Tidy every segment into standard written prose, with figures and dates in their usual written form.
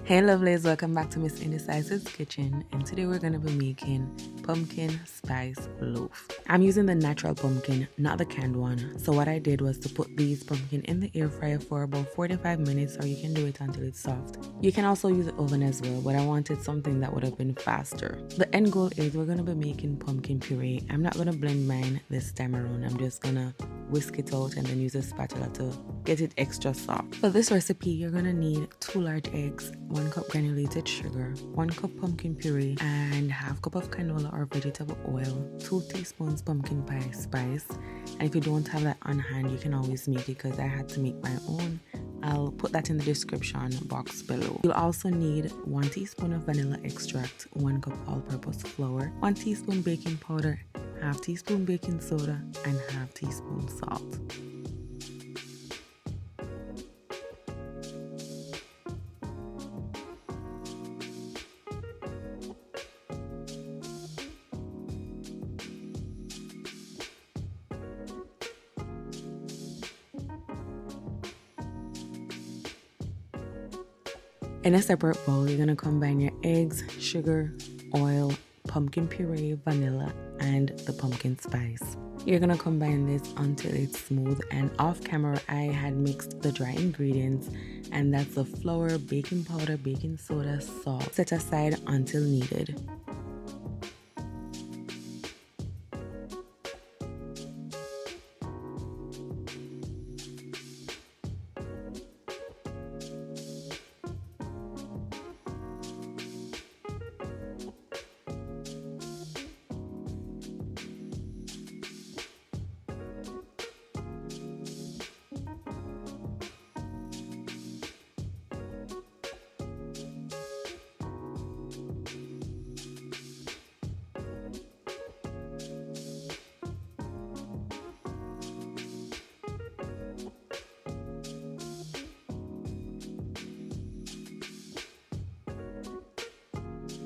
Hey lovelies, welcome back to Miss Indecisive's kitchen, and today we're going to be making pumpkin spice loaf. I'm using the natural pumpkin, not the canned one. So what I did was to put these pumpkin in the air fryer for about 45 minutes, or you can do it until it's soft. You can also use the oven as well, but I wanted something that would have been faster. The end goal is we're going to be making pumpkin puree. I'm not going to blend mine this time around. I'm just going to whisk it out and then use a spatula to get it extra soft. For this recipe, you're going to need 2 large eggs, 1 cup granulated sugar, 1 cup pumpkin puree, and half cup of canola or vegetable oil, 2 teaspoons pumpkin pie spice. And if you don't have that on hand, you can always make it, because I had to make my own. I'll put that in the description box below. You'll also need 1 teaspoon of vanilla extract, 1 cup all-purpose flour, 1 teaspoon baking powder, half teaspoon baking soda, and half teaspoon salt. In a separate bowl, you're going to combine your eggs, sugar, oil, pumpkin puree, vanilla, and the pumpkin spice. You're going to combine this until it's smooth, and off camera I had mixed the dry ingredients, and that's the flour, baking powder, baking soda, salt, set aside until needed.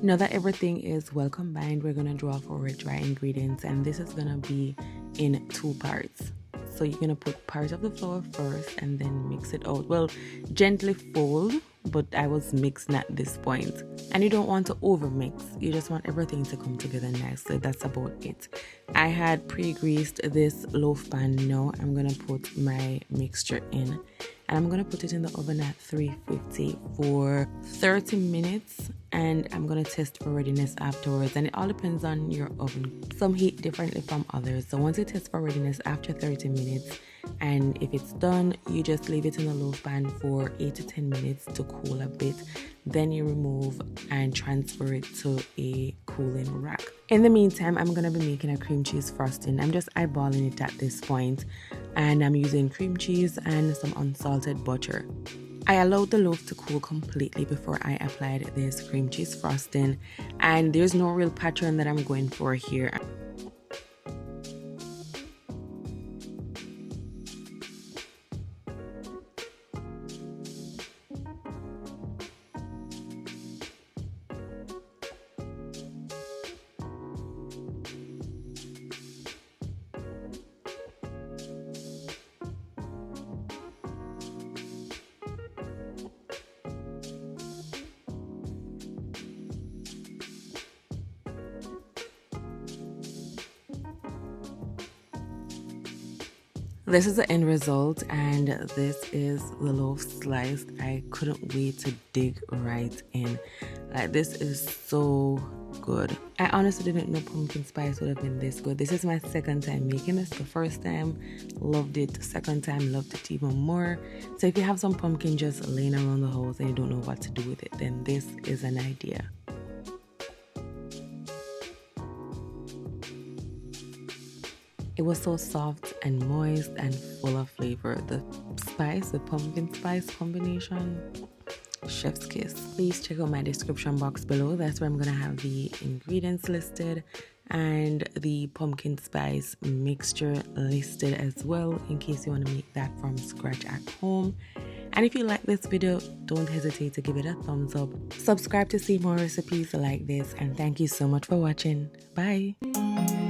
Now that everything is well combined, we're going to draw for our dry ingredients, and this is going to be in 2 parts. So you're going to put part of the flour first and then mix it out. Well, gently fold, but I was mixing at this point. And you don't want to over mix, you just want everything to come together nicely. That's about it. I had pre-greased this loaf pan. Now I'm going to put my mixture in, and I'm going to put it in the oven at 350 for 30 minutes, and I'm going to test for readiness afterwards. And it all depends on your oven. Some heat differently from others. So once you test for readiness after 30 minutes, and if it's done, you just leave it in the loaf pan for 8 to 10 minutes to cool a bit. Then you remove and transfer it to a cooling rack. In the meantime, I'm going to be making a cream cheese frosting. I'm just eyeballing it at this point, and I'm using cream cheese and some unsalted butter. I allowed the loaf to cool completely before I applied this cream cheese frosting, and there's no real pattern that I'm going for here. This is the end result, and this is the loaf sliced. I couldn't wait to dig right in. Like, this is so good. I honestly didn't know pumpkin spice would have been this good. This is my second time making this. The first time, loved it. The second time, loved it even more. So if you have some pumpkin just laying around the house and you don't know what to do with it, then this is an idea. It was so soft and moist and full of flavor. The spice, the pumpkin spice combination, chef's kiss. Please check out my description box below. That's where I'm gonna have the ingredients listed and the pumpkin spice mixture listed as well, in case you want to make that from scratch at home. And if you like this video, don't hesitate to give it a thumbs up. Subscribe to see more recipes like this, and thank you so much for watching. Bye.